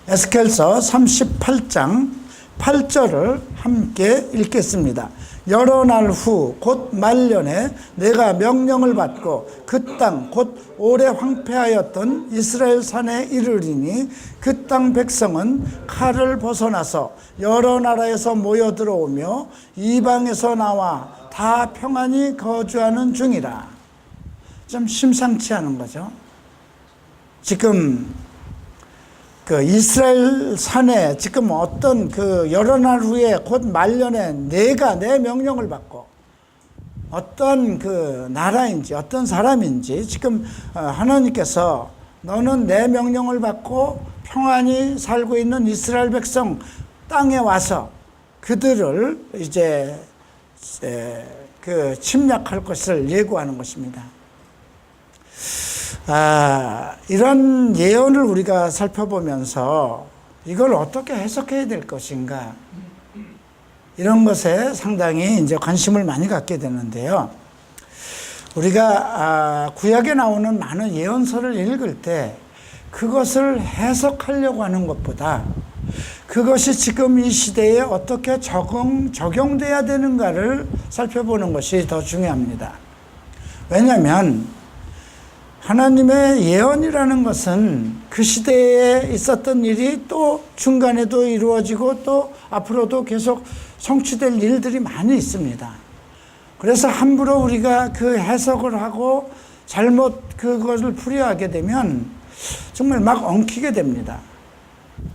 에스겔서 38장 8절을 함께 읽겠습니다. 여러 날 후 곧 말년에 내가 명령을 받고 그 땅 곧 오래 황폐하였던 이스라엘 산에 이르리니 그 땅 백성은 칼을 벗어나서 여러 나라에서 모여 들어오며 이방에서 나와 다 평안히 거주하는 중이라. 좀 심상치 않은 거죠. 지금 그 이스라엘 산에 지금 어떤 그 여러 날 후에 곧 말년에 내가 내 명령을 받고 어떤 그 나라인지 어떤 사람인지 지금 하나님께서 너는 내 명령을 받고 평안히 살고 있는 이스라엘 백성 땅에 와서 그들을 이제 그 침략할 것을 예고하는 것입니다. 이런 예언을 우리가 살펴보면서 이걸 어떻게 해석해야 될 것인가, 이런 것에 상당히 이제 관심을 많이 갖게 되는데요. 우리가 구약에 나오는 많은 예언서를 읽을 때 그것을 해석하려고 하는 것보다 그것이 지금 이 시대에 어떻게 적용돼야 되는가를 살펴보는 것이 더 중요합니다. 왜냐하면 하나님의 예언이라는 것은 그 시대에 있었던 일이 또 중간에도 이루어지고 또 앞으로도 계속 성취될 일들이 많이 있습니다. 그래서 함부로 우리가 그 해석을 하고 잘못 그것을 풀이하게 되면 정말 막 엉키게 됩니다.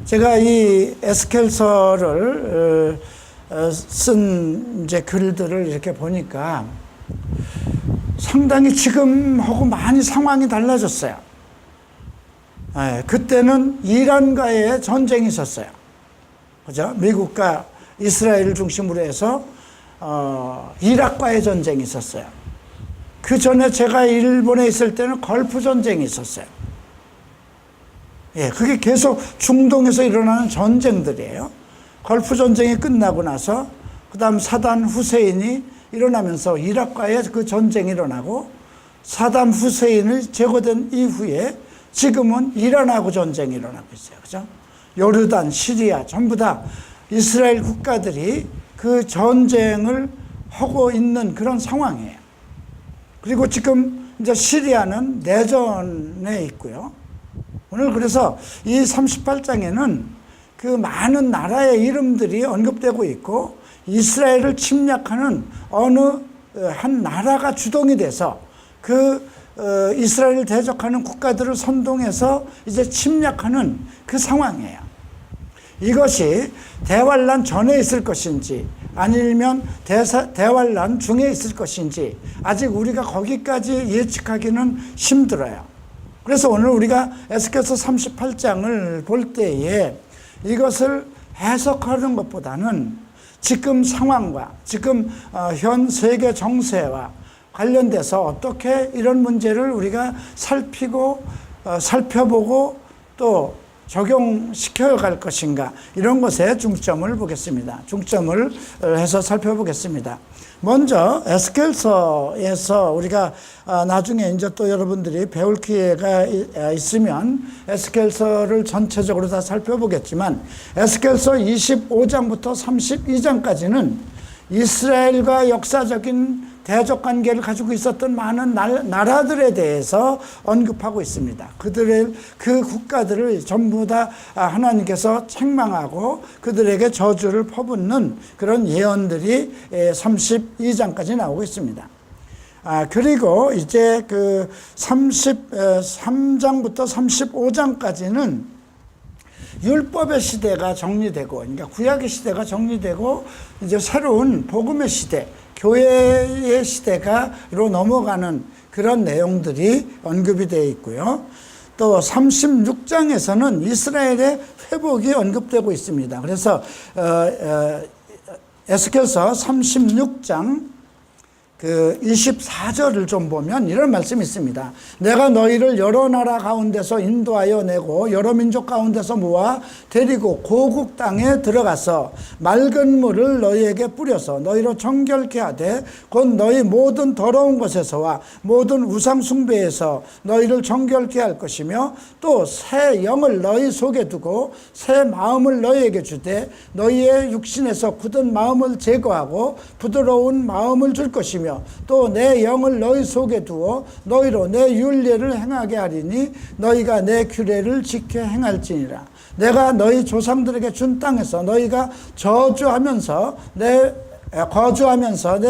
제가 이 에스겔서를 쓴 이제 글들을 이렇게 보니까 상당히 지금하고 많이 상황이 달라졌어요. 그때는 이란과의 전쟁이 있었어요. 그죠? 미국과 이스라엘 중심으로 해서 이락과의 전쟁이 있었어요. 그 전에 제가 일본에 있을 때는 걸프 전쟁이 있었어요. 그게 계속 중동에서 일어나는 전쟁들이에요. 걸프 전쟁이 끝나고 나서 그 다음 사담 후세인이 일어나면서 이락과의 그 전쟁이 일어나고 사담 후세인이 제거된 이후에 지금은 이란하고 전쟁이 일어나고 있어요. 그죠? 요르단, 시리아 전부 다 이스라엘 국가들이 그 전쟁을 하고 있는 그런 상황이에요. 그리고 지금 이제 시리아는 내전에 있고요. 오늘 그래서 이 38장에는 그 많은 나라의 이름들이 언급되고 있고 이스라엘을 침략하는 어느 한 나라가 주동이 돼서 그 이스라엘을 대적하는 국가들을 선동해서 이제 침략하는 그 상황이에요. 이것이 대환란 전에 있을 것인지 아니면 대환란 중에 있을 것인지 아직 우리가 거기까지 예측하기는 힘들어요. 그래서 오늘 우리가 에스겔서 38장을 볼 때에 이것을 해석하는 것보다는 지금 상황과 지금 현 세계 정세와 관련돼서 어떻게 이런 문제를 우리가 살펴보고 또 적용시켜 갈 것인가, 이런 것에 중점을 보겠습니다. 중점을 해서 살펴보겠습니다. 먼저 에스겔서에서 우리가 나중에 이제 또 여러분들이 배울 기회가 있으면 에스겔서를 전체적으로 다 살펴보겠지만 에스겔서 25장부터 32장까지는 이스라엘과 역사적인 대적 관계를 가지고 있었던 많은 나라들에 대해서 언급하고 있습니다. 그들의 그 국가들을 전부 다 하나님께서 책망하고 그들에게 저주를 퍼붓는 그런 예언들이 32장까지 나오고 있습니다. 그리고 이제 그 33장부터 35장까지는 율법의 시대가 정리되고, 그러니까 구약의 시대가 정리되고 이제 새로운 복음의 시대, 교회의 시대가로 넘어가는 그런 내용들이 언급이 되어 있고요. 또 36장에서는 이스라엘의 회복이 언급되고 있습니다. 그래서 에스겔서 36장 그 24절을 좀 보면 이런 말씀이 있습니다. 내가 너희를 여러 나라 가운데서 인도하여 내고 여러 민족 가운데서 모아 데리고 고국 땅에 들어가서 맑은 물을 너희에게 뿌려서 너희로 정결케 하되 곧 너희 모든 더러운 것에서와 모든 우상 숭배에서 너희를 정결케 할 것이며 또 새 영을 너희 속에 두고 새 마음을 너희에게 주되 너희의 육신에서 굳은 마음을 제거하고 부드러운 마음을 줄 것이며 또 내 영을 너희 속에 두어 너희로 내 율례를 행하게 하리니 너희가 내 규례를 지켜 행할지니라. 내가 너희 조상들에게 준 땅에서 너희가 거주하면서 내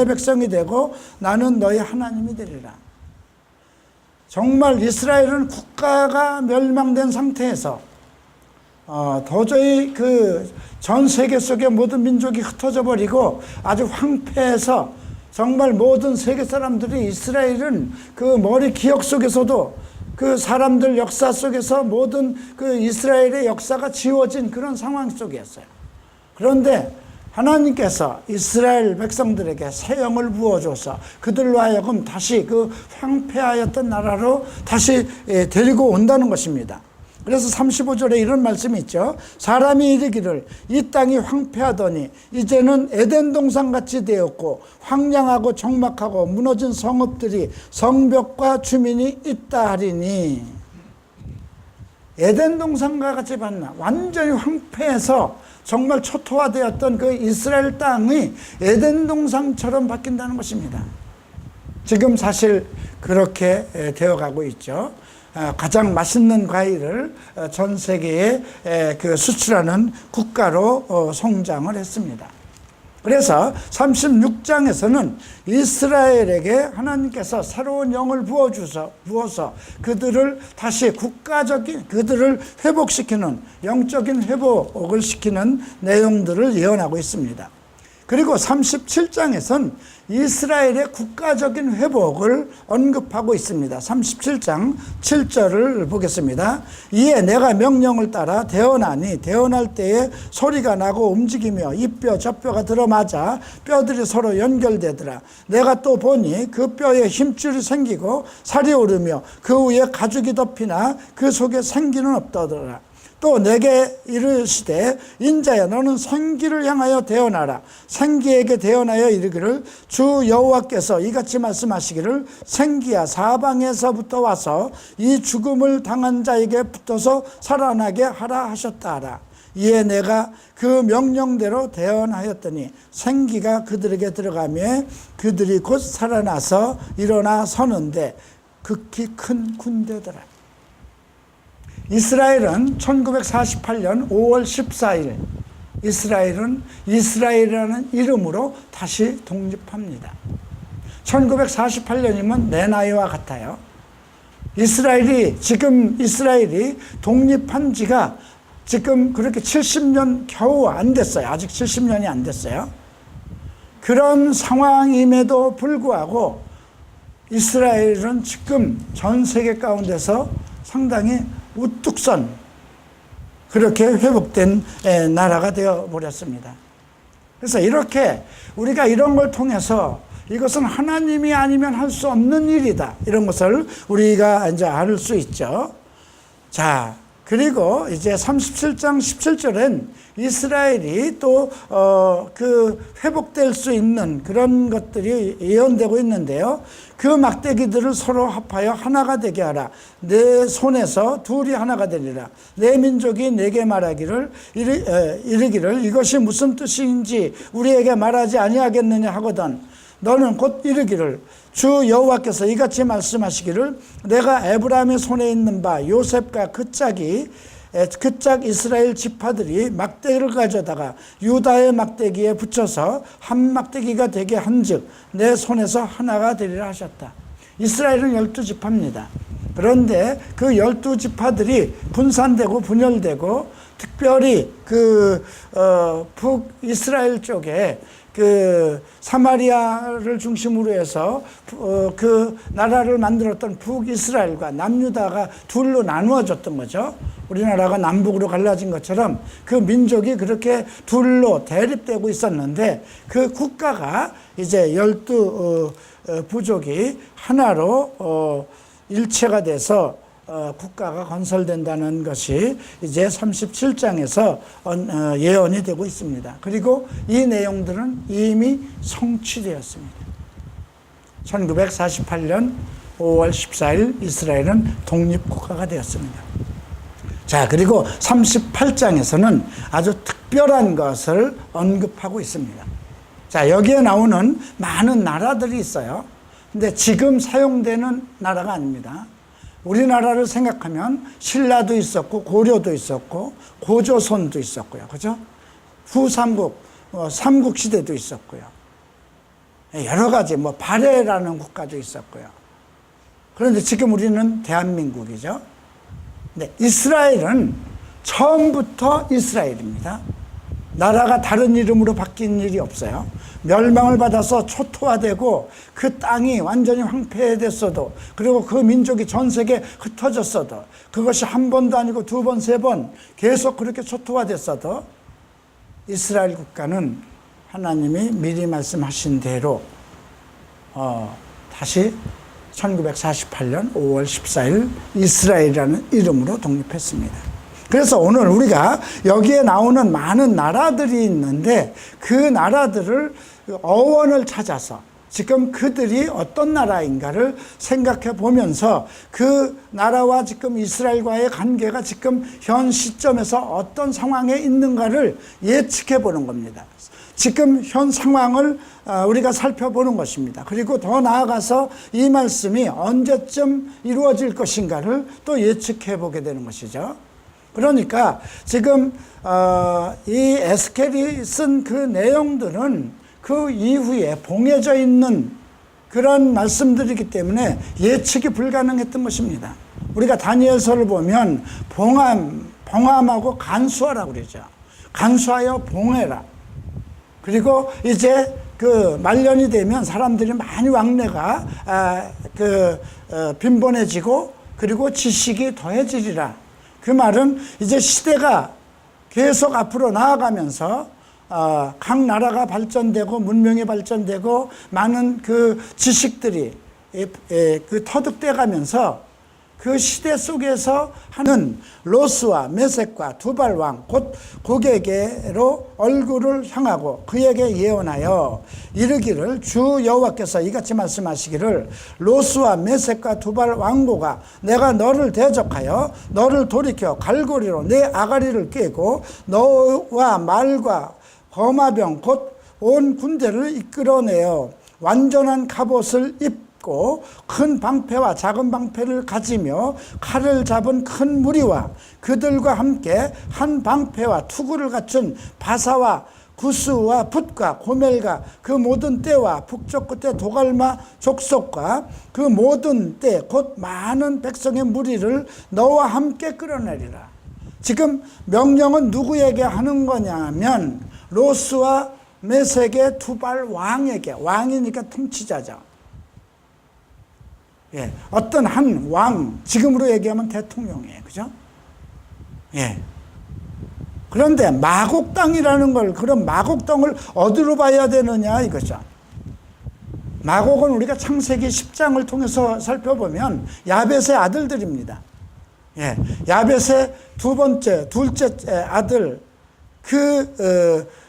백성이 되고 나는 너희 하나님이 되리라. 정말 이스라엘은 국가가 멸망된 상태에서 도저히 그 전 세계 속의 모든 민족이 흩어져 버리고 아주 황폐해서 정말 모든 세계 사람들이 이스라엘은 그 머리 기억 속에서도 그 사람들 역사 속에서 모든 그 이스라엘의 역사가 지워진 그런 상황 속이었어요. 그런데 하나님께서 이스라엘 백성들에게 새 영을 부어줘서 그들로 하여금 다시 그 황폐하였던 나라로 다시 데리고 온다는 것입니다. 그래서 35절에 이런 말씀이 있죠. 사람이 이르기를 이 땅이 황폐하더니 이제는 에덴 동산같이 되었고 황량하고 적막하고 무너진 성읍들이 성벽과 주민이 있다 하리니, 에덴 동산과 같이 봤나 완전히 황폐해서 정말 초토화되었던 그 이스라엘 땅이 에덴 동산처럼 바뀐다는 것입니다. 지금 사실 그렇게 되어가고 있죠. 가장 맛있는 과일을 전 세계에 그 수출하는 국가로 성장을 했습니다. 그래서 36장에서는 이스라엘에게 하나님께서 새로운 영을 부어서 그들을 다시 그들을 회복시키는, 영적인 회복을 시키는 내용들을 예언하고 있습니다. 그리고 37장에서는 이스라엘의 국가적인 회복을 언급하고 있습니다. 37장 7절을 보겠습니다. 이에 내가 명령을 따라 대언하니 대언할 때에 소리가 나고 움직이며 이 뼈 저 뼈가 들어맞아 뼈들이 서로 연결되더라. 내가 또 보니 그 뼈에 힘줄이 생기고 살이 오르며 그 위에 가죽이 덮이나 그 속에 생기는 없더라. 또 내게 이르시되 인자야 너는 생기를 향하여 대언하라. 생기에게 대언하여 이르기를 주 여호와께서 이같이 말씀하시기를 생기야 사방에서부터 와서 이 죽음을 당한 자에게 붙어서 살아나게 하라 하셨다 하라. 이에 내가 그 명령대로 대언하였더니 생기가 그들에게 들어가며 그들이 곧 살아나서 일어나 서는데 극히 큰 군대더라. 이스라엘은 1948년 5월 14일 이스라엘은 이스라엘이라는 이름으로 다시 독립합니다. 1948년이면 내 나이와 같아요. 이스라엘이 독립한 지가 지금 그렇게 70년 겨우 안 됐어요. 아직 70년이 안 됐어요. 그런 상황임에도 불구하고 이스라엘은 지금 전 세계 가운데서 상당히 우뚝 선 그렇게 회복된 나라가 되어버렸습니다. 그래서 이렇게 우리가 이런 걸 통해서 이것은 하나님이 아니면 할 수 없는 일이다, 이런 것을 우리가 이제 알 수 있죠. 자, 그리고 이제 37장 17절엔 이스라엘이 또 그 회복될 수 있는 그런 것들이 예언되고 있는데요. 그 막대기들을 서로 합하여 하나가 되게 하라. 내 손에서 둘이 하나가 되리라. 내 민족이 내게 말하기를 이르기를 이것이 무슨 뜻인지 우리에게 말하지 아니하겠느냐 하거든 너는 곧 이르기를 주 여호와께서 이같이 말씀하시기를 내가 에브라임의 손에 있는 바 요셉과 그 짝 이스라엘 지파들이 막대기를 가져다가 유다의 막대기에 붙여서 한 막대기가 되게 한즉 내 손에서 하나가 되리라 하셨다. 이스라엘은 12지파입니다. 그런데 그 12지파들이 분산되고 분열되고 특별히 북이스라엘 쪽에 그 사마리아를 중심으로 해서 그 나라를 만들었던 북이스라엘과 남유다가 둘로 나누어졌던 거죠. 우리나라가 남북으로 갈라진 것처럼 그 민족이 그렇게 둘로 대립되고 있었는데 그 국가가 이제 부족이 하나로 일체가 돼서 국가가 건설된다는 것이 이제 37장에서 예언이 되고 있습니다. 그리고 이 내용들은 이미 성취되었습니다. 1948년 5월 14일 이스라엘은 독립국가가 되었습니다. 자, 그리고 38장에서는 아주 특별한 것을 언급하고 있습니다. 자, 여기에 나오는 많은 나라들이 있어요. 근데 지금 사용되는 나라가 아닙니다. 우리나라를 생각하면 신라도 있었고 고려도 있었고 고조선도 있었고요. 그죠? 후삼국, 삼국시대도 있었고요. 여러 가지 발해라는 국가도 있었고요. 그런데 지금 우리는 대한민국이죠. 네, 이스라엘은 처음부터 이스라엘입니다. 나라가 다른 이름으로 바뀐 일이 없어요. 멸망을 받아서 초토화되고 그 땅이 완전히 황폐됐어도, 그리고 그 민족이 전 세계에 흩어졌어도, 그것이 한 번도 아니고 두 번, 세 번 계속 그렇게 초토화됐어도 이스라엘 국가는 하나님이 미리 말씀하신 대로 다시 1948년 5월 14일 이스라엘이라는 이름으로 독립했습니다. 그래서 오늘 우리가 여기에 나오는 많은 나라들이 있는데 그 나라들을 어원을 찾아서 지금 그들이 어떤 나라인가를 생각해 보면서 그 나라와 지금 이스라엘과의 관계가 지금 현 시점에서 어떤 상황에 있는가를 예측해 보는 겁니다. 지금 현 상황을 우리가 살펴보는 것입니다. 그리고 더 나아가서 이 말씀이 언제쯤 이루어질 것인가를 또 예측해 보게 되는 것이죠. 그러니까 지금 이 에스겔이 쓴 그 내용들은 그 이후에 봉해져 있는 그런 말씀들이기 때문에 예측이 불가능했던 것입니다. 우리가 다니엘서를 보면 봉함하고 간수하라고 그러죠. 간수하여 봉해라. 그리고 이제 그 말년이 되면 사람들이 많이 왕래가 빈번해지고 그리고 지식이 더해지리라. 그 말은 이제 시대가 계속 앞으로 나아가면서 각 나라가 발전되고 문명이 발전되고 많은 그 지식들이 터득돼 가면서 그 시대 속에서 하는 로스와 메섹과 두발 왕 곧 고게게로 얼굴을 향하고 그에게 예언하여 이르기를 주 여호와께서 이같이 말씀하시기를 로스와 메섹과 두발 왕고가 내가 너를 대적하여 너를 돌이켜 갈고리로 내 아가리를 꿰고 너와 말과 거마병 곧 온 군대를 이끌어내어 완전한 갑옷을 입고 큰 방패와 작은 방패를 가지며 칼을 잡은 큰 무리와 그들과 함께 한 방패와 투구를 갖춘 바사와 구스와 붓과 고멜과 그 모든 떼와 북쪽 끝에 도갈마 족속과 그 모든 떼 곧 많은 백성의 무리를 너와 함께 끌어내리라. 지금 명령은 누구에게 하는 거냐면 로스와 메섹의 두발 왕에게, 왕이니까 통치자죠. 예, 어떤 한 왕, 지금으로 얘기하면 대통령이에요. 그죠? 예. 그런데 마곡 땅이라는 걸, 그럼 마곡 땅을 어디로 봐야 되느냐 이거죠. 마곡은 우리가 창세기 10장을 통해서 살펴보면 야벳의 아들들입니다. 예. 야벳의 둘째 아들,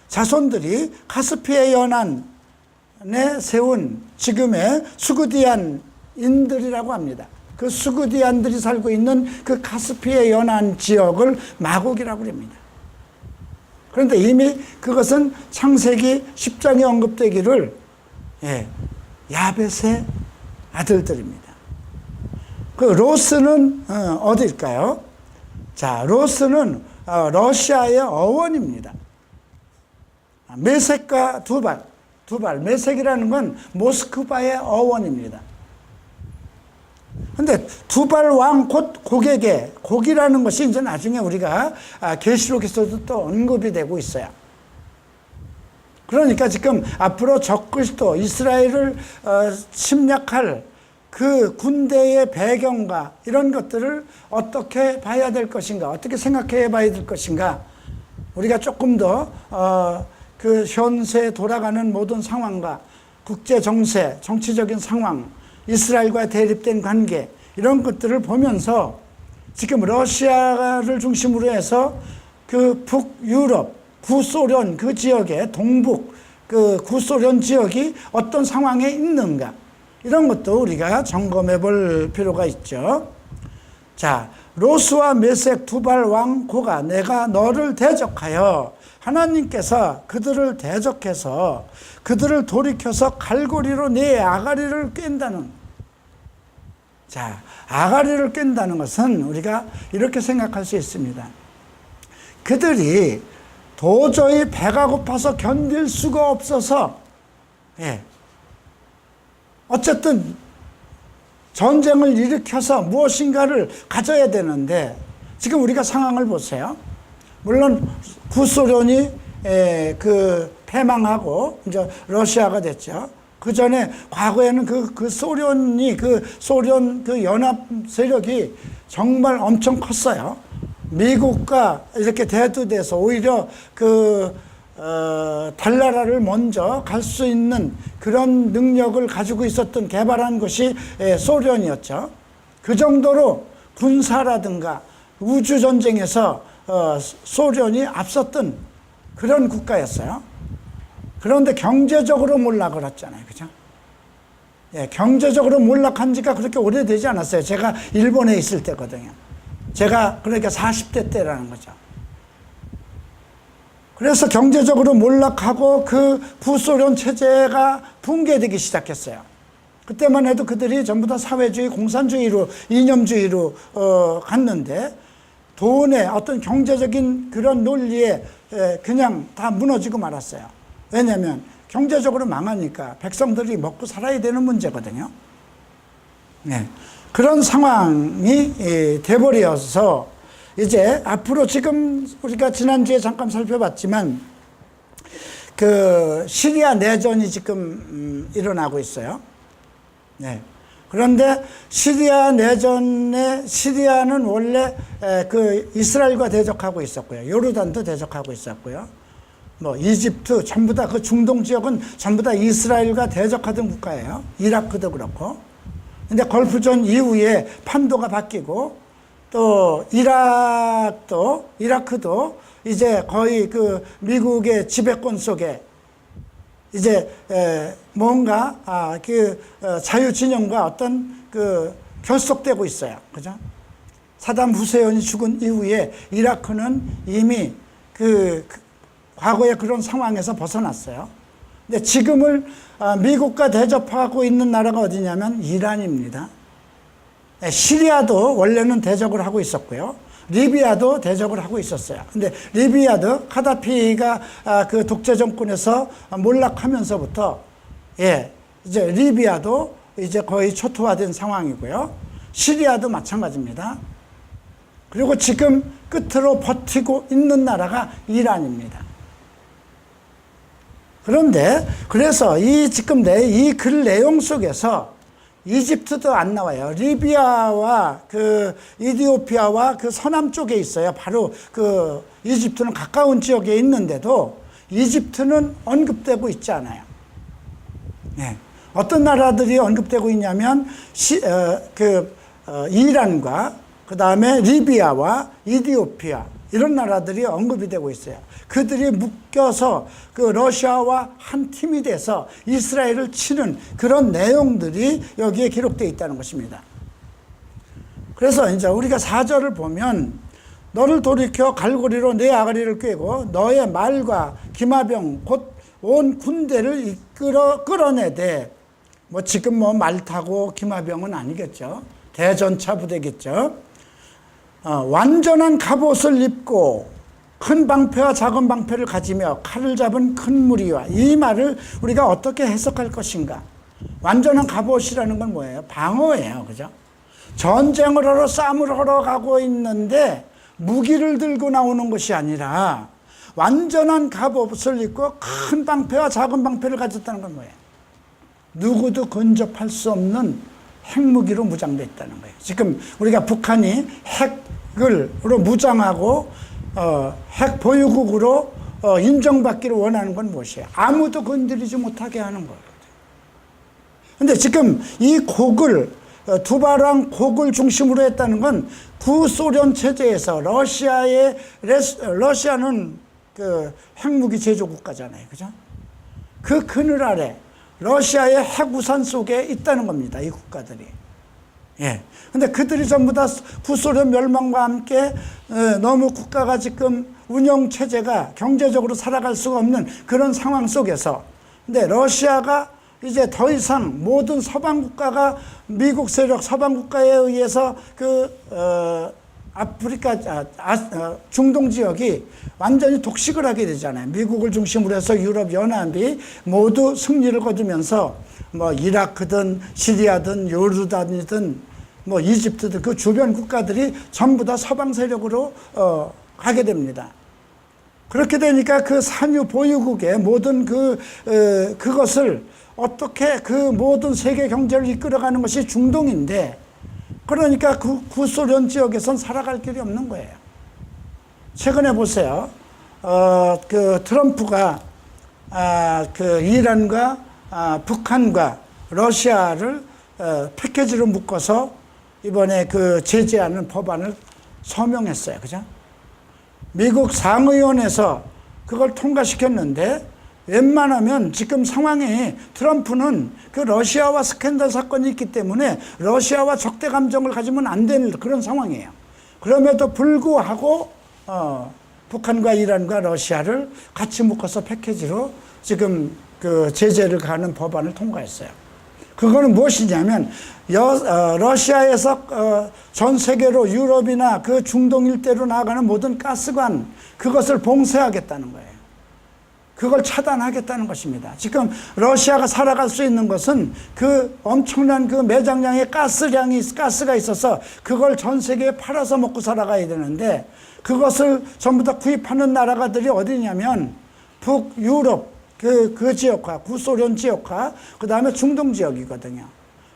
자손들이 카스피의 연안에 세운 지금의 수구디안인들이라고 합니다. 그 수구디안들이 살고 있는 그 카스피의 연안 지역을 마곡이라고 합니다. 그런데 이미 그것은 창세기 10장에 언급되기를 야벳의 아들들입니다. 그 로스는 어디일까요? 자, 로스는 러시아의 어원입니다. 메섹과 두발, 메섹이라는 건 모스크바의 어원입니다. 근데 두발 왕 곧 고게게, 고기라는 것이 이제 나중에 우리가 계시록에서도 또 언급이 되고 있어요. 그러니까 지금 앞으로 적그리스도 이스라엘을 침략할 그 군대의 배경과 이런 것들을 어떻게 봐야 될 것인가, 어떻게 생각해 봐야 될 것인가, 우리가 조금 더 그 현세에 돌아가는 모든 상황과 국제 정세, 정치적인 상황, 이스라엘과 대립된 관계, 이런 것들을 보면서 지금 러시아를 중심으로 해서 그 북유럽, 구소련 그 지역의 동북, 그 구소련 지역이 어떤 상황에 있는가, 이런 것도 우리가 점검해 볼 필요가 있죠. 자, 로스와 메색 두발 왕 고가 내가 너를 대적하여, 하나님께서 그들을 대적해서 그들을 돌이켜서 갈고리로 네 아가리를 깬다는, 자, 아가리를 깬다는 것은 우리가 이렇게 생각할 수 있습니다. 그들이 도저히 배가 고파서 견딜 수가 없어서, 어쨌든 전쟁을 일으켜서 무엇인가를 가져야 되는데, 지금 우리가 상황을 보세요. 물론 구소련이 패망하고 이제 러시아가 됐죠. 그 전에 과거에는 그 소련이 소련 연합 세력이 정말 엄청 컸어요. 미국과 이렇게 대두돼서 오히려 달나라를 먼저 갈 수 있는 그런 능력을 가지고 있었던, 개발한 것이 소련이었죠. 그 정도로 군사라든가 우주전쟁에서 소련이 앞섰던 그런 국가였어요. 그런데 경제적으로 몰락을 했잖아요. 그죠? 경제적으로 몰락한 지가 그렇게 오래되지 않았어요. 제가 일본에 있을 때거든요. 제가 그러니까 40대 때라는 거죠. 그래서 경제적으로 몰락하고 그 구소련 체제가 붕괴되기 시작했어요. 그때만 해도 그들이 전부 다 사회주의, 공산주의로, 이념주의로 갔는데, 돈의 어떤 경제적인 그런 논리에 그냥 다 무너지고 말았어요. 왜냐하면 경제적으로 망하니까 백성들이 먹고 살아야 되는 문제거든요. 그런 상황이 돼버려서 이제 앞으로, 지금 우리가 지난주에 잠깐 살펴봤지만 그 시리아 내전이 지금 일어나고 있어요. 그런데 시리아 내전에, 시리아는 원래 그 이스라엘과 대적하고 있었고요. 요르단도 대적하고 있었고요. 뭐 이집트, 전부 다 그 중동 지역은 전부 다 이스라엘과 대적하던 국가예요. 이라크도 그렇고. 근데 걸프전 이후에 판도가 바뀌고, 또 이라크도 이제 거의 그 미국의 지배권 속에 이제 뭔가 자유 진영과 어떤 결속되고 있어요. 그죠? 사담 후세인이 죽은 이후에 이라크는 이미 과거의 그런 상황에서 벗어났어요. 근데 지금을 미국과 대접하고 있는 나라가 어디냐면 이란입니다. 시리아도 원래는 대적을 하고 있었고요. 리비아도 대적을 하고 있었어요. 근데 리비아도 카다피가 그 독재 정권에서 몰락하면서부터 이제 리비아도 이제 거의 초토화된 상황이고요. 시리아도 마찬가지입니다. 그리고 지금 끝으로 버티고 있는 나라가 이란입니다. 그런데 그래서 지금 이 글 내용 속에서 이집트도 안 나와요. 리비아와 이디오피아와 서남 쪽에 있어요. 바로 이집트는 가까운 지역에 있는데도 이집트는 언급되고 있지 않아요. 어떤 나라들이 언급되고 있냐면 이란과 그 다음에 리비아와 이디오피아, 이런 나라들이 언급이 되고 있어요. 그들이 묶여서 러시아와 한 팀이 돼서 이스라엘을 치는 그런 내용들이 여기에 기록되어 있다는 것입니다. 그래서 이제 우리가 4절을 보면, 너를 돌이켜 갈고리로 내 아가리를 꿰고 너의 말과 기마병 곧 온 군대를 끌어내되, 뭐 지금 말 타고 기마병은 아니겠죠. 대전차 부대겠죠. 완전한 갑옷을 입고 큰 방패와 작은 방패를 가지며 칼을 잡은 큰 무리와, 이 말을 우리가 어떻게 해석할 것인가? 완전한 갑옷이라는 건 뭐예요? 방어예요. 그죠? 전쟁을 하러, 싸움을 하러 가고 있는데 무기를 들고 나오는 것이 아니라 완전한 갑옷을 입고 큰 방패와 작은 방패를 가졌다는 건 뭐예요? 누구도 근접할 수 없는 핵무기로 무장되어 있다는 거예요. 지금 우리가 북한이 핵으로 무장하고 핵 보유국으로 인정받기를 원하는 건 무엇이에요? 아무도 건드리지 못하게 하는 거예요. 근데 지금 이 곡을 두바랑 곡을 중심으로 했다는 건 구소련 체제에서 러시아는 그 핵무기 제조 국가잖아요. 그죠? 그 그늘 아래 러시아의 핵우산 속에 있다는 겁니다. 이 국가들이. 예. 근데 그들이 전부 다 구소련 멸망과 함께 너무 국가가 지금 운영 체제가 경제적으로 살아갈 수가 없는 그런 상황 속에서, 근데 러시아가 이제 더 이상 모든 서방 국가가 미국 세력 서방 국가에 의해서 아프리카, 중동 지역이 완전히 독식을 하게 되잖아요. 미국을 중심으로 해서 유럽 연합이 모두 승리를 거두면서 뭐 이라크든 시리아든 요르단이든 뭐 이집트든 그 주변 국가들이 전부 다 서방 세력으로 가게 됩니다. 그렇게 되니까 그 산유 보유국의 모든 그것을 어떻게 그 모든 세계 경제를 이끌어가는 것이 중동인데, 그러니까 그 구소련 지역에선 살아갈 길이 없는 거예요. 최근에 보세요. 그 트럼프가 그 이란과 북한과 러시아를 패키지로 묶어서 이번에 그 제재하는 법안을 서명했어요. 그죠? 미국 상의원에서 그걸 통과시켰는데, 웬만하면 지금 상황이 트럼프는 그 러시아와 스캔들 사건이 있기 때문에 러시아와 적대 감정을 가지면 안 되는 그런 상황이에요. 그럼에도 불구하고 북한과 이란과 러시아를 같이 묶어서 패키지로 지금 그 제재를 가는 법안을 통과했어요. 그거는 무엇이냐면 러시아에서 전 세계로 유럽이나 그 중동 일대로 나아가는 모든 가스관, 그것을 봉쇄하겠다는 거예요. 그걸 차단하겠다는 것입니다. 지금 러시아가 살아갈 수 있는 것은 그 엄청난 그 매장량의 가스가 있어서 그걸 전 세계에 팔아서 먹고 살아가야 되는데, 그것을 전부 다 구입하는 나라가들이 어디냐면 북유럽 그 지역화, 구소련 지역화, 그 다음에 중동 지역이거든요.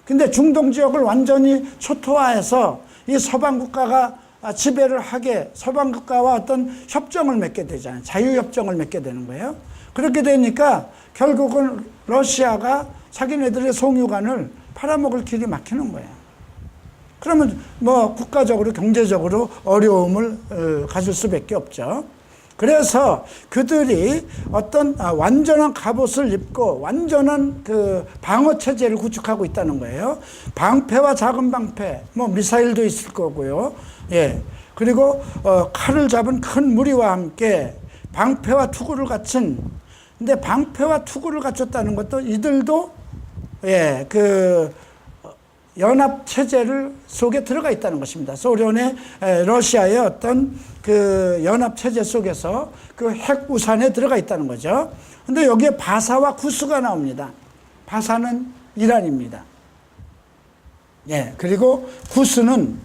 근데 중동 지역을 완전히 초토화해서 이 서방 국가가 지배를 하게, 서방 국가와 어떤 협정을 맺게 되잖아요. 자유협정을 맺게 되는 거예요. 그렇게 되니까 결국은 러시아가 자기네들의 송유관을 팔아먹을 길이 막히는 거예요. 그러면 뭐 국가적으로 경제적으로 어려움을 가질 수밖에 없죠. 그래서 그들이 어떤 완전한 갑옷을 입고 완전한 그 방어 체제를 구축하고 있다는 거예요. 방패와 작은 방패, 뭐 미사일도 있을 거고요. 예. 그리고 칼을 잡은 큰 무리와 함께 방패와 투구를 갖춘, 근데 방패와 투구를 갖췄다는 것도 이들도 예, 그 연합 체제를 속에 들어가 있다는 것입니다. 소련의 러시아의 어떤 그 연합 체제 속에서 그 핵 우산에 들어가 있다는 거죠. 근데 여기에 바사와 구스가 나옵니다. 바사는 이란입니다. 예, 그리고 구스는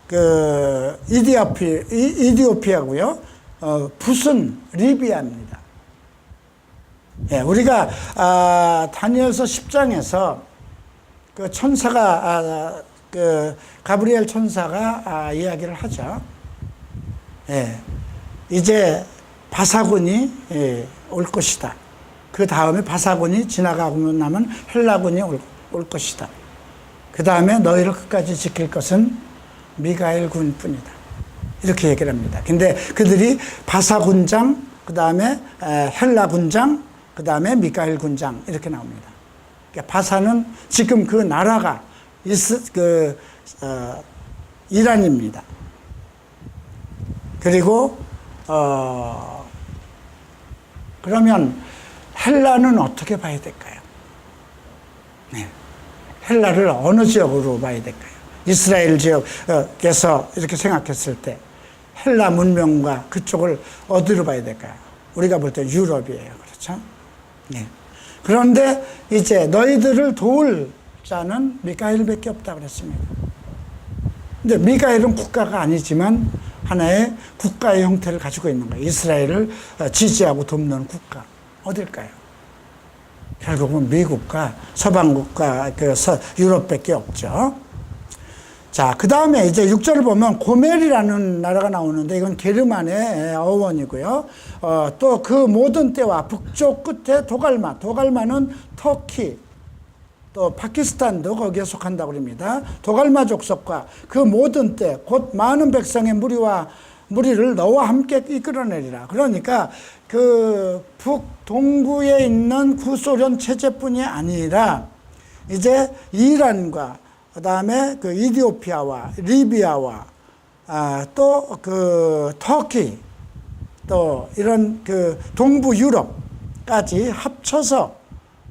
그 이디오피아고요. 붓은 리비아입니다. 예, 우리가 다니엘서 10장에서 그 천사가 그 가브리엘 천사가 이야기를 하죠. 예, 이제 바사군이 올 것이다. 그 다음에 바사군이 지나가고 나면 헬라군이 올 것이다. 그 다음에 너희를 끝까지 지킬 것은 미가엘 군뿐이다. 이렇게 얘기를 합니다. 근데 그들이 바사 군장, 그 다음에 헬라 군장, 그 다음에 미가엘 군장 이렇게 나옵니다. 그러니까 바사는 지금 그 나라가 이란입니다. 그리고 그러면 헬라는 어떻게 봐야 될까요? 네. 헬라를 어느 지역으로 봐야 될까요? 이스라엘 지역에서 이렇게 생각했을 때 헬라 문명과 그쪽을 어디로 봐야 될까요? 우리가 볼 때 유럽이에요. 그렇죠? 네. 그런데 이제 너희들을 도울 자는 미가엘밖에 없다 그랬습니다. 근데 미가엘은 국가가 아니지만 하나의 국가의 형태를 가지고 있는 거예요. 이스라엘을 지지하고 돕는 국가. 어딜까요? 결국은 미국과 서방국가, 유럽밖에 없죠. 자, 그 다음에 이제 6절을 보면 고멜이라는 나라가 나오는데 이건 게르만의 어원이고요. 또 그 모든 때와 북쪽 끝에 도갈마는 터키, 또 파키스탄도 거기에 속한다고 합니다. 도갈마 족속과 그 모든 때 곧 많은 백성의 무리를 너와 함께 이끌어내리라. 그러니까 그 북동부에 있는 구소련 체제뿐이 아니라 이제 이란과 그다음에 그 이디오피아와 리비아와 또 그 터키 또 이런 그 동부 유럽까지 합쳐서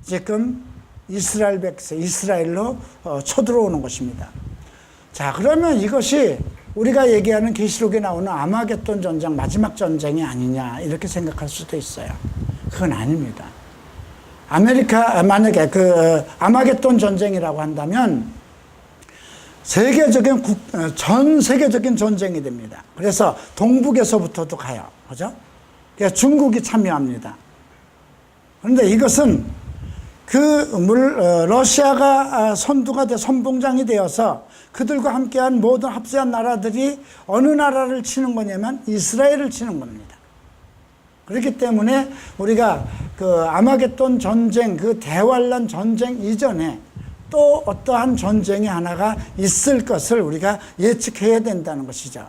지금 이스라엘 백성, 이스라엘로 쳐들어오는 것입니다. 자, 그러면 이것이 우리가 얘기하는 계시록에 나오는 아마겟돈 전쟁, 마지막 전쟁이 아니냐 이렇게 생각할 수도 있어요. 그건 아닙니다. 만약에 그 아마겟돈 전쟁이라고 한다면 전 세계적인 전쟁이 됩니다. 그래서 동북에서부터도 가요. 그죠? 그래서 중국이 참여합니다. 그런데 이것은 러시아가 선봉장이 되어서 그들과 함께한 모든 합세한 나라들이 어느 나라를 치는 거냐면 이스라엘을 치는 겁니다. 그렇기 때문에 우리가 그 아마겟돈 전쟁, 그 대환란 전쟁 이전에 또 어떠한 전쟁이 하나가 있을 것을 우리가 예측해야 된다는 것이죠.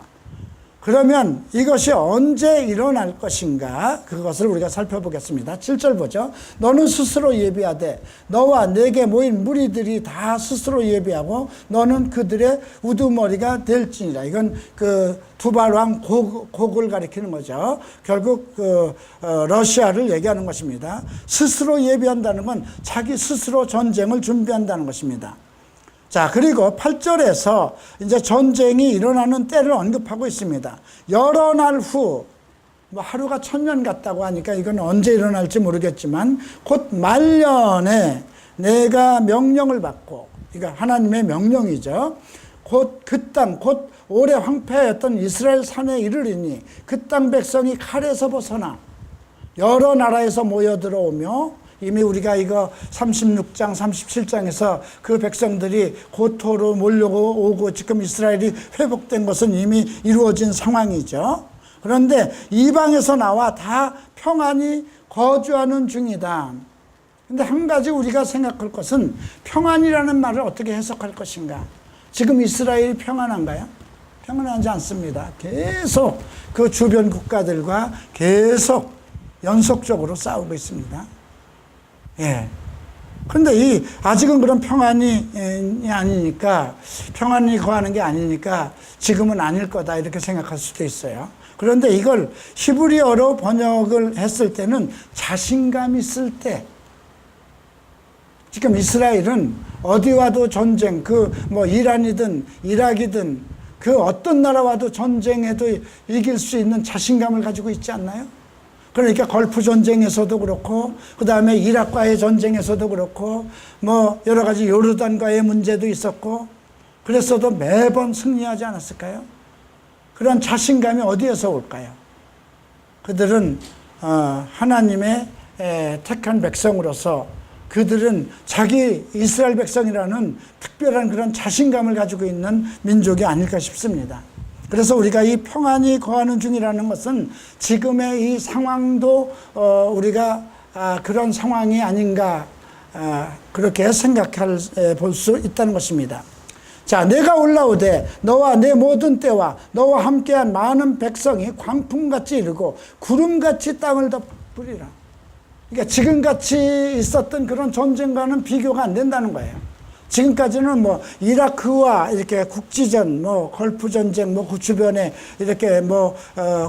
그러면 이것이 언제 일어날 것인가 그것을 우리가 살펴보겠습니다. 7절 보죠. 너는 스스로 예비하되 너와 내게 모인 무리들이 다 스스로 예비하고 너는 그들의 우두머리가 될지니라. 이건 그 두발왕 곡을 가리키는 거죠. 결국 러시아를 얘기하는 것입니다. 스스로 예비한다는 건 자기 스스로 전쟁을 준비한다는 것입니다. 자, 그리고 8절에서 이제 전쟁이 일어나는 때를 언급하고 있습니다. 여러 날 후, 하루가 1000년 같다고 하니까 이건 언제 일어날지 모르겠지만 곧 말년에 내가 명령을 받고, 그러니까 하나님의 명령이죠. 곧 그 땅, 곧 오래 황폐했던 이스라엘 산에 이르리니 그 땅 백성이 칼에서 벗어나 여러 나라에서 모여 들어오며 이미 우리가 이거 36장, 37장에서 그 백성들이 고토로 몰려오고 지금 이스라엘이 회복된 것은 이미 이루어진 상황이죠. 그런데 이방에서 나와 다 평안히 거주하는 중이다. 근데 한 가지 우리가 생각할 것은 평안이라는 말을 어떻게 해석할 것인가? 지금 이스라엘이 평안한가요? 평안하지 않습니다. 계속 그 주변 국가들과 계속 연속적으로 싸우고 있습니다. 예. 그런데 아직은 그런 평안이 아니니까, 평안이 거하는 게 아니니까 지금은 아닐 거다 이렇게 생각할 수도 있어요. 그런데 이걸 히브리어로 번역을 했을 때는 자신감 있을 때, 지금 이스라엘은 어디와도 전쟁, 이란이든 이락이든 그 어떤 나라와도 전쟁해도 이길 수 있는 자신감을 가지고 있지 않나요? 그러니까 걸프 전쟁에서도 그렇고 그 다음에 이락과의 전쟁에서도 그렇고 여러 가지 요르단과의 문제도 있었고 그랬어도 매번 승리하지 않았을까요? 그런 자신감이 어디에서 올까요? 그들은 하나님의 택한 백성으로서 그들은 자기 이스라엘 백성이라는 특별한 그런 자신감을 가지고 있는 민족이 아닐까 싶습니다. 그래서 우리가 이 평안이 거하는 중이라는 것은 지금의 이 상황도 우리가 그런 상황이 아닌가 그렇게 생각해 볼 수 있다는 것입니다. 자, 내가 올라오되 너와 내 모든 때와 너와 함께한 많은 백성이 광풍같이 이르고 구름같이 땅을 덮으리라. 그러니까 지금같이 있었던 그런 전쟁과는 비교가 안 된다는 거예요. 지금까지는 이라크와 이렇게 국지전, 걸프 전쟁, 그 주변에 이렇게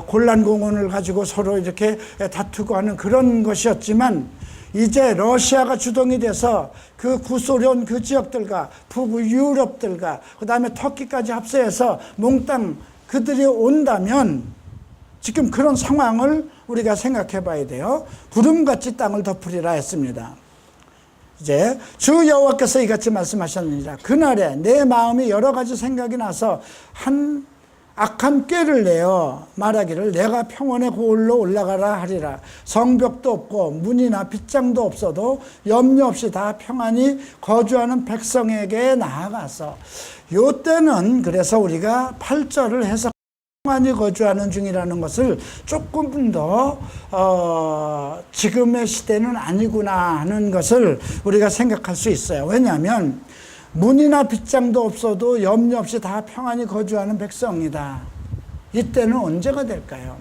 곤란공원을 가지고 서로 이렇게 다투고 하는 그런 것이었지만 이제 러시아가 주동이 돼서 그 구소련 그 지역들과 북유럽들과 그 다음에 터키까지 합세해서 몽땅 그들이 온다면 지금 그런 상황을 우리가 생각해 봐야 돼요. 구름같이 땅을 덮으리라 했습니다. 이제 주 여호와께서 이같이 말씀하셨느니라. 그날에 내 마음이 여러 가지 생각이 나서 한 악한 꾀를 내어 말하기를 내가 평원의 고을로 올라가라 하리라. 성벽도 없고 문이나 빗장도 없어도 염려 없이 다 평안히 거주하는 백성에게 나아가서, 요때는 그래서 우리가 8절을 해석 평안히 거주하는 중이라는 것을 조금 더 지금의 시대는 아니구나 하는 것을 우리가 생각할 수 있어요. 왜냐하면 문이나 빗장도 없어도 염려 없이 다 평안히 거주하는 백성이다. 이때는 언제가 될까요?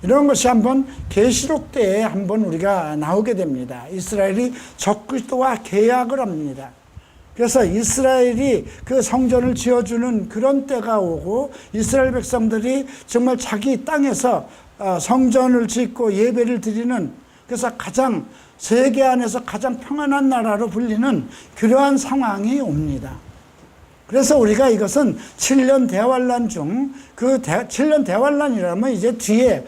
이런 것이 한번 계시록 때에 한번 우리가 나오게 됩니다. 이스라엘이 적그리스도와 계약을 합니다. 그래서 이스라엘이 그 성전을 지어주는 그런 때가 오고 이스라엘 백성들이 정말 자기 땅에서 성전을 짓고 예배를 드리는, 그래서 가장 세계 안에서 가장 평안한 나라로 불리는 그러한 상황이 옵니다. 그래서 우리가 이것은 7년 대환란 중 그 7년 대환란이라면 이제 뒤에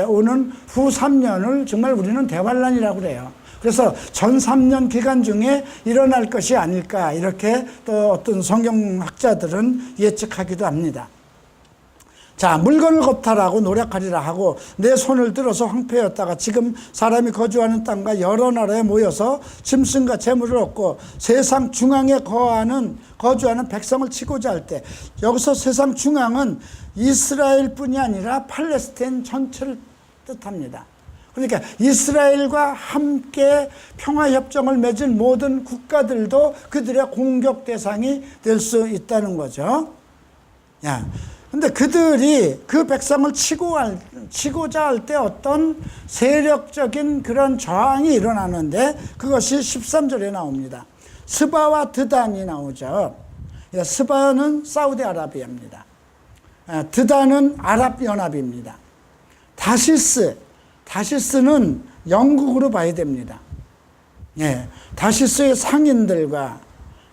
오는 후 3년을 정말 우리는 대환란이라고 그래요. 그래서 전 3년 기간 중에 일어날 것이 아닐까, 이렇게 또 어떤 성경학자들은 예측하기도 합니다. 자, 물건을 겁탈하고 노력하리라 하고 내 손을 들어서 황폐였다가 지금 사람이 거주하는 땅과 여러 나라에 모여서 짐승과 재물을 얻고 세상 중앙에 거주하는 백성을 치고자 할 때, 여기서 세상 중앙은 이스라엘뿐이 아니라 팔레스타인 전체를 뜻합니다. 그러니까 이스라엘과 함께 평화협정을 맺은 모든 국가들도 그들의 공격 대상이 될 수 있다는 거죠. 야, 근데 그들이 그 백성을 치고자 할 때 어떤 세력적인 그런 저항이 일어나는데 그것이 13절에 나옵니다. 스바와 드단이 나오죠. 스바는 사우디아라비아입니다. 드단은 아랍연합입니다. 다시스는 영국으로 봐야 됩니다. 예, 다시스의 상인들과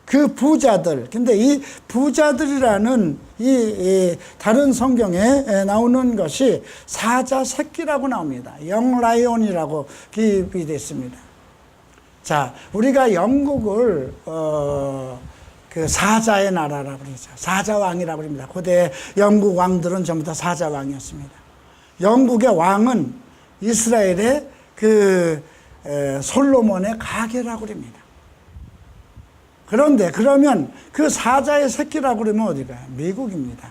그 부자들, 근데 이 부자들이라는 이 다른 성경에 나오는 것이 사자 새끼라고 나옵니다. 영라이온이라고 기입이 됐습니다. 자, 우리가 영국을 그 사자의 나라라고 그러죠. 사자왕이라고 합니다. 고대 영국 왕들은 전부 다 사자왕이었습니다. 영국의 왕은 이스라엘의 그 솔로몬의 가계라고 그럽니다. 그런데 그러면 그 사자의 새끼라고 그러면 어디가요? 미국입니다.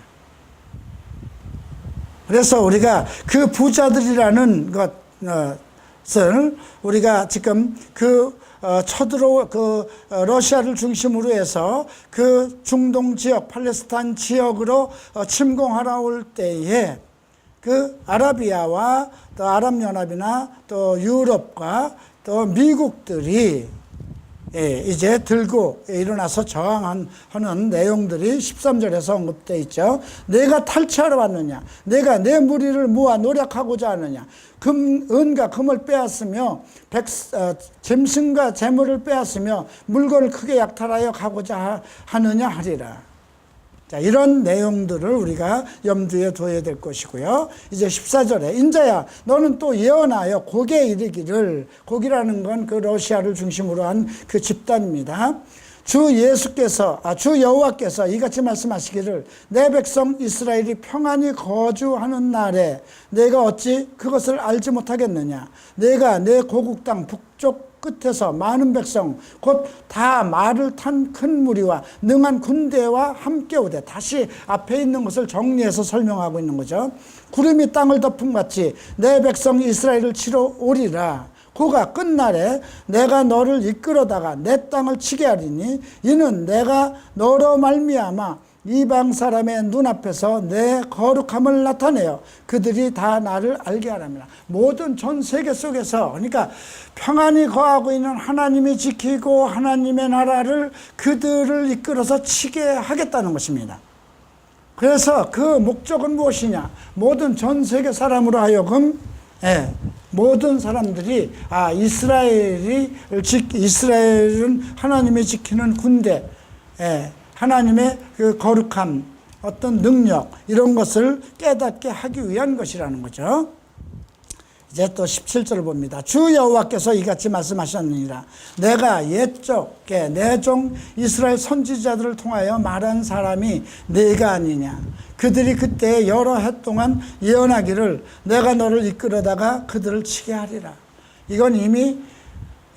그래서 우리가 그 부자들이라는 것을 우리가 지금 러시아를 중심으로 해서 그 중동 지역, 팔레스타인 지역으로 침공하러 올 때에 그 아라비아와 또 아랍연합이나 또 유럽과 또 미국들이 이제 들고 일어나서 저항하는 내용들이 13절에서 언급되어 있죠. 내가 탈취하러 왔느냐? 내가 내 무리를 모아 노력하고자 하느냐? 은과 금을 빼앗으며 짐승과 재물을 빼앗으며 물건을 크게 약탈하여 가고자 하느냐 하리라. 자, 이런 내용들을 우리가 염두에 둬야 될 것이고요. 이제 14절에 인자야 너는 또 예언하여 곡에 이르기를, 곡이라는 건 그 러시아를 중심으로 한 그 집단입니다. 주 여호와께서 이같이 말씀하시기를 내 백성 이스라엘이 평안히 거주하는 날에 내가 어찌 그것을 알지 못하겠느냐? 내가 내 고국 땅 북쪽 끝에서 많은 백성 곧 다 말을 탄 큰 무리와 능한 군대와 함께 오되, 다시 앞에 있는 것을 정리해서 설명하고 있는 거죠. 구름이 땅을 덮은 같이 내 백성 이스라엘을 치러 오리라. 그가 끝날에 내가 너를 이끌어다가 내 땅을 치게 하리니 이는 내가 너로 말미암아 이방 사람의 눈앞에서 내 거룩함을 나타내어 그들이 다 나를 알게 하랍니다. 모든 전 세계 속에서, 그러니까 평안히 거하고 있는 하나님이 지키고 하나님의 나라를 그들을 이끌어서 치게 하겠다는 것입니다. 그래서 그 목적은 무엇이냐? 모든 전 세계 사람으로 하여금 모든 사람들이 이스라엘은 하나님이 지키는 군대, 하나님의 그 거룩함, 어떤 능력, 이런 것을 깨닫게 하기 위한 것이라는 거죠. 이제 또 17절을 봅니다. 주 여호와께서 이같이 말씀하셨느니라. 내가 옛적에 내 종 이스라엘 선지자들을 통하여 말한 사람이 내가 아니냐? 그들이 그때 여러 해 동안 예언하기를 내가 너를 이끌어다가 그들을 치게 하리라. 이건 이미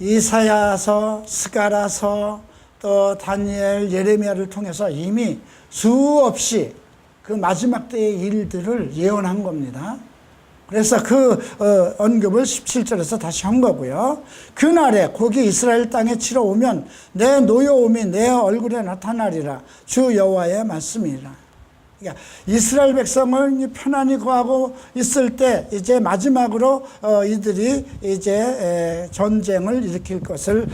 이사야서, 스가랴서, 또 다니엘, 예레미야를 통해서 이미 수없이 그 마지막 때의 일들을 예언한 겁니다. 그래서 그 언급을 17절에서 다시 한 거고요. 그날에 거기 이스라엘 땅에 치러 오면 내 노여움이 내 얼굴에 나타나리라. 주 여호와의 말씀이라. 그러니까 이스라엘 백성을 편안히 거하고 있을 때 이제 마지막으로 이들이 이제 전쟁을 일으킬 것을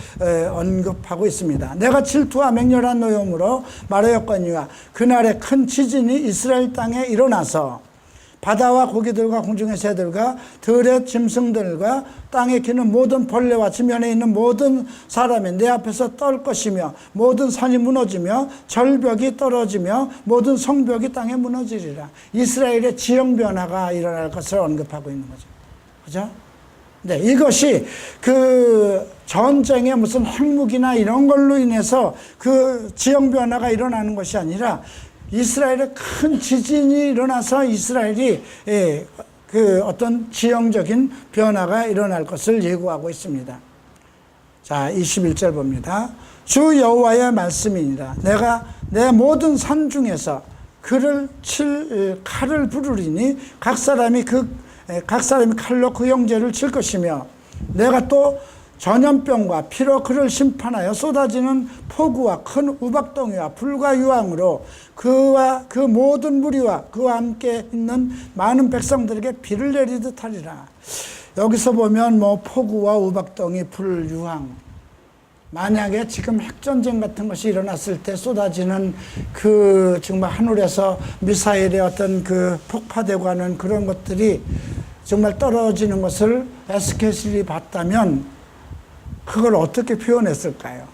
언급하고 있습니다. 내가 질투와 맹렬한 노여움으로 말하였거니와 그날에 큰 지진이 이스라엘 땅에 일어나서 바다와 고기들과 공중의 새들과 들의 짐승들과 땅에 기는 모든 벌레와 지면에 있는 모든 사람이 내 앞에서 떨 것이며 모든 산이 무너지며 절벽이 떨어지며 모든 성벽이 땅에 무너지리라. 이스라엘의 지형 변화가 일어날 것을 언급하고 있는 거죠. 그죠? 네, 이것이 그 전쟁의 무슨 핵무기나 이런 걸로 인해서 그 지형 변화가 일어나는 것이 아니라 이스라엘에 큰 지진이 일어나서 이스라엘이 그 어떤 지형적인 변화가 일어날 것을 예고하고 있습니다. 자, 21절 봅니다. 주 여호와의 말씀이니라. 내가 내 모든 산 중에서 그를 칠 칼을 부르리니 각 사람이 칼로 그 형제를 칠 것이며 내가 또 전염병과 피로 그를 심판하여 쏟아지는 폭우와 큰 우박덩이와 불과 유황으로 그와 그 모든 무리와 그와 함께 있는 많은 백성들에게 비를 내리듯 하리라. 여기서 보면 뭐 폭우와 우박덩이, 불, 유황, 만약에 지금 핵전쟁 같은 것이 일어났을 때 쏟아지는 그 정말 하늘에서 미사일의 어떤 그 폭파되고 하는 그런 것들이 정말 떨어지는 것을 에스겔이 봤다면 그걸 어떻게 표현했을까요?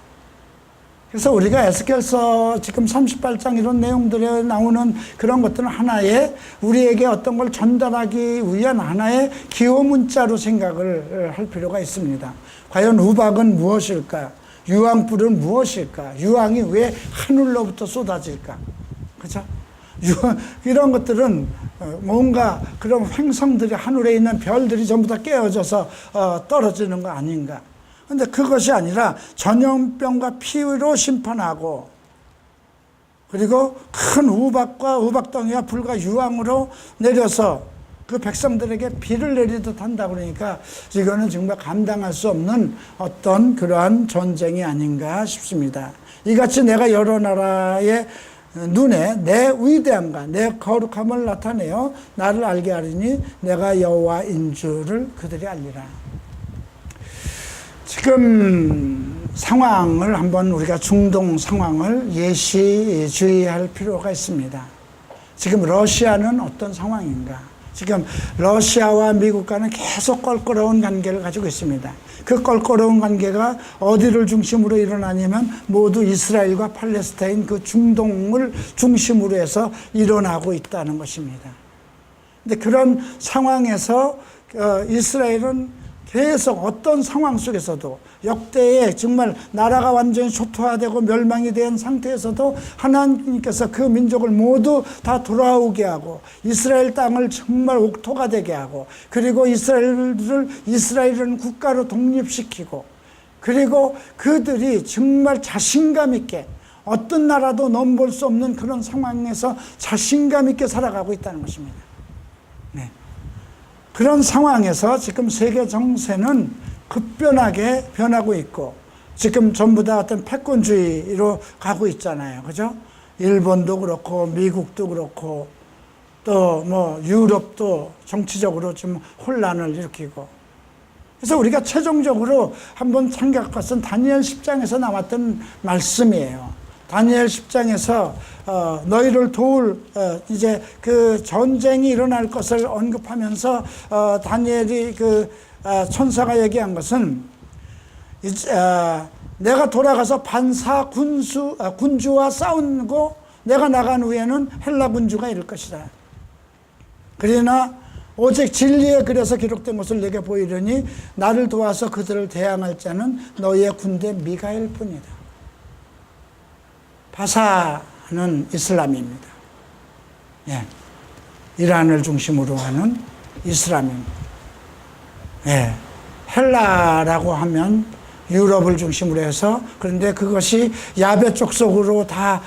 그래서 우리가 에스겔서 지금 38장 이런 내용들에 나오는 그런 것들은 하나의 우리에게 어떤 걸 전달하기 위한 하나의 기호 문자로 생각을 할 필요가 있습니다. 과연 우박은 무엇일까? 유황불은 무엇일까? 유황이 왜 하늘로부터 쏟아질까? 그죠? 이런 것들은 뭔가 그런 행성들이 하늘에 있는 별들이 전부 다 깨어져서 떨어지는 거 아닌가? 근데 그것이 아니라 전염병과 피로 심판하고 그리고 큰 우박과 우박덩이와 불과 유황으로 내려서 그 백성들에게 비를 내리듯 한다 그러니까 이거는 정말 감당할 수 없는 어떤 그러한 전쟁이 아닌가 싶습니다. 이같이 내가 여러 나라의 눈에 내 위대함과 내 거룩함을 나타내어 나를 알게 하리니 내가 여호와인 줄을 그들이 알리라. 지금 상황을 한번 우리가 중동 상황을 주의할 필요가 있습니다. 지금 러시아는 어떤 상황인가? 지금 러시아와 미국과는 계속 껄끄러운 관계를 가지고 있습니다. 그 껄끄러운 관계가 어디를 중심으로 일어나냐면 모두 이스라엘과 팔레스타인 그 중동을 중심으로 해서 일어나고 있다는 것입니다. 근데 그런 상황에서 이스라엘은 계속 어떤 상황 속에서도 역대에 정말 나라가 완전히 초토화되고 멸망이 된 상태에서도 하나님께서 그 민족을 모두 다 돌아오게 하고 이스라엘 땅을 정말 옥토가 되게 하고 그리고 이스라엘은 국가로 독립시키고 그리고 그들이 정말 자신감 있게 어떤 나라도 넘볼 수 없는 그런 상황에서 자신감 있게 살아가고 있다는 것입니다. 네. 그런 상황에서 지금 세계 정세는 급변하게 변하고 있고 지금 전부 다 어떤 패권주의로 가고 있잖아요. 그죠? 일본도 그렇고 미국도 그렇고 또 뭐 유럽도 정치적으로 좀 혼란을 일으키고 그래서 우리가 최종적으로 한번 생각할 것은 다니엘 10장에서 나왔던 말씀이에요. 다니엘 10장에서 너희를 도울 이제 그 전쟁이 일어날 것을 언급하면서 다니엘이 그 천사가 얘기한 것은 내가 돌아가서 반사 군주와 싸우고 내가 나간 후에는 헬라 군주가 이를 것이다. 그러나 오직 진리에 그래서 기록된 것을 내게 보이려니 나를 도와서 그들을 대항할 자는 너희의 군대 미가엘 뿐이다. 바사는 이슬람입니다. 예. 이란을 중심으로 하는 이슬람입니다. 예. 헬라라고 하면 유럽을 중심으로 해서, 그런데 그것이 야베 쪽 속으로 다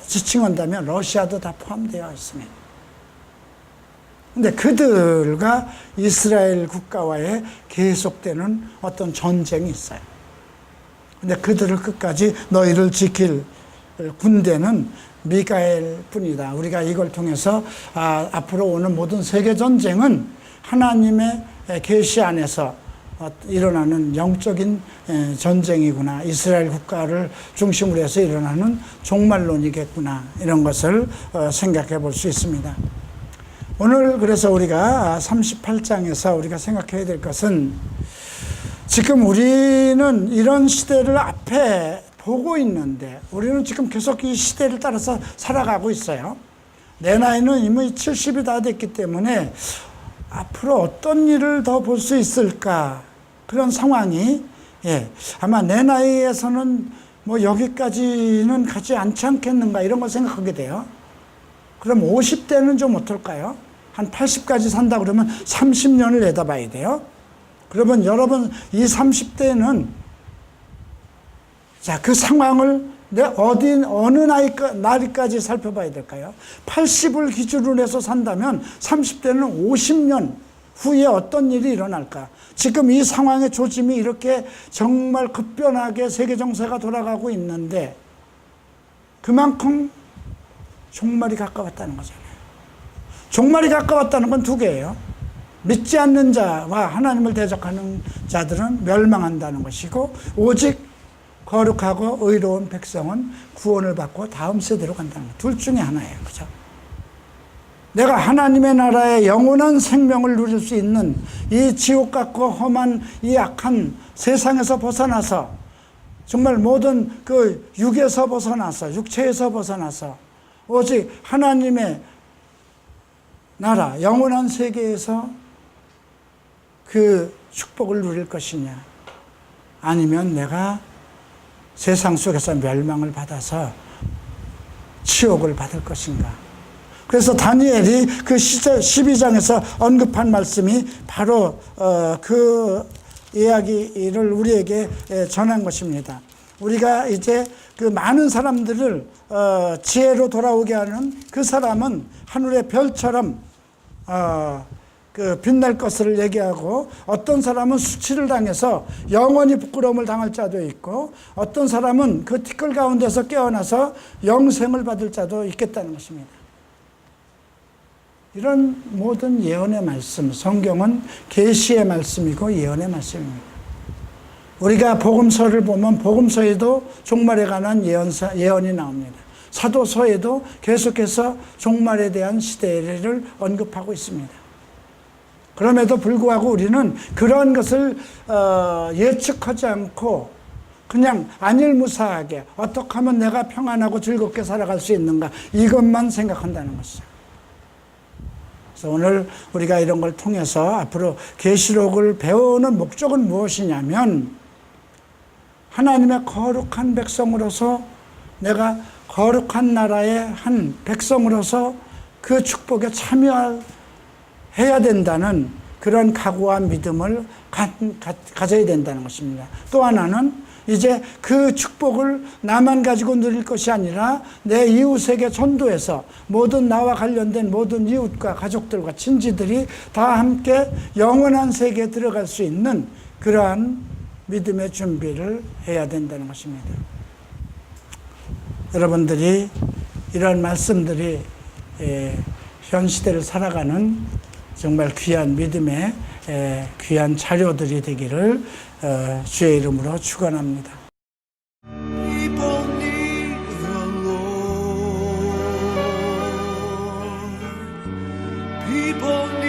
지칭한다면 러시아도 다 포함되어 있습니다. 근데 그들과 이스라엘 국가와의 계속되는 어떤 전쟁이 있어요. 근데 그들을 끝까지 너희를 지킬 군대는 미가엘 뿐이다. 우리가 이걸 통해서 앞으로 오는 모든 세계 전쟁은 하나님의 계시 안에서 일어나는 영적인 전쟁이구나, 이스라엘 국가를 중심으로 해서 일어나는 종말론이겠구나, 이런 것을 생각해 볼 수 있습니다. 오늘 그래서 우리가 38장에서 우리가 생각해야 될 것은, 지금 우리는 이런 시대를 앞에 보고 있는데 우리는 지금 계속 이 시대를 따라서 살아가고 있어요. 내 나이는 이미 70이 다 됐기 때문에 앞으로 어떤 일을 더 볼 수 있을까, 그런 상황이, 아마 내 나이에서는 뭐 여기까지는 가지 않지 않겠는가, 이런 걸 생각하게 돼요. 그럼 50대는 좀 어떨까요? 한 80까지 산다 그러면 30년을 내다봐야 돼요. 그러면 여러분 이 30대는 자, 그 상황을 어느 나이까지 살펴봐야 될까요? 80을 기준으로 해서 산다면 30대는 50년 후에 어떤 일이 일어날까? 지금 이 상황의 조짐이 이렇게 정말 급변하게 세계 정세가 돌아가고 있는데 그만큼 종말이 가까웠다는 거잖아요. 종말이 가까웠다는 건 두 개예요. 믿지 않는 자와 하나님을 대적하는 자들은 멸망한다는 것이고, 오직 거룩하고 의로운 백성은 구원을 받고 다음 세대로 간다는 것. 둘 중에 하나예요. 그죠? 내가 하나님의 나라의 영원한 생명을 누릴 수 있는 이 지옥 같고 험한 이 악한 세상에서 벗어나서, 정말 모든 그 육에서 벗어나서, 육체에서 벗어나서 오직 하나님의 나라, 영원한 세계에서 그 축복을 누릴 것이냐, 아니면 내가 세상 속에서 멸망을 받아서 치욕을 받을 것인가. 그래서 다니엘이 그 12장에서 언급한 말씀이 바로 그 이야기를 우리에게 전한 것입니다. 우리가 이제 그 많은 사람들을 지혜로 돌아오게 하는 그 사람은 하늘의 별처럼 그 빛날 것을 얘기하고, 어떤 사람은 수치를 당해서 영원히 부끄러움을 당할 자도 있고, 어떤 사람은 그 티끌 가운데서 깨어나서 영생을 받을 자도 있겠다는 것입니다. 이런 모든 예언의 말씀, 성경은 계시의 말씀이고 예언의 말씀입니다. 우리가 복음서를 보면 복음서에도 종말에 관한 예언이 나옵니다. 사도서에도 계속해서 종말에 대한 시대를 언급하고 있습니다. 그럼에도 불구하고 우리는 그런 것을 예측하지 않고 그냥 안일무사하게 어떻게 하면 내가 평안하고 즐겁게 살아갈 수 있는가, 이것만 생각한다는 것이죠. 그래서 오늘 우리가 이런 걸 통해서 앞으로 계시록을 배우는 목적은 무엇이냐면, 하나님의 거룩한 백성으로서, 내가 거룩한 나라의 한 백성으로서 그 축복에 참여해야 된다는 그런 각오와 믿음을 가져야 된다는 것입니다. 또 하나는 이제 그 축복을 나만 가지고 누릴 것이 아니라 내 이웃에게 전도해서 모든 나와 관련된 모든 이웃과 가족들과 친지들이 다 함께 영원한 세계에 들어갈 수 있는 그러한 믿음의 준비를 해야 된다는 것입니다. 여러분들이 이런 말씀들이 현 시대를 살아가는 정말 귀한 믿음의 귀한 자료들이 되기를 주의 이름으로 축원합니다. People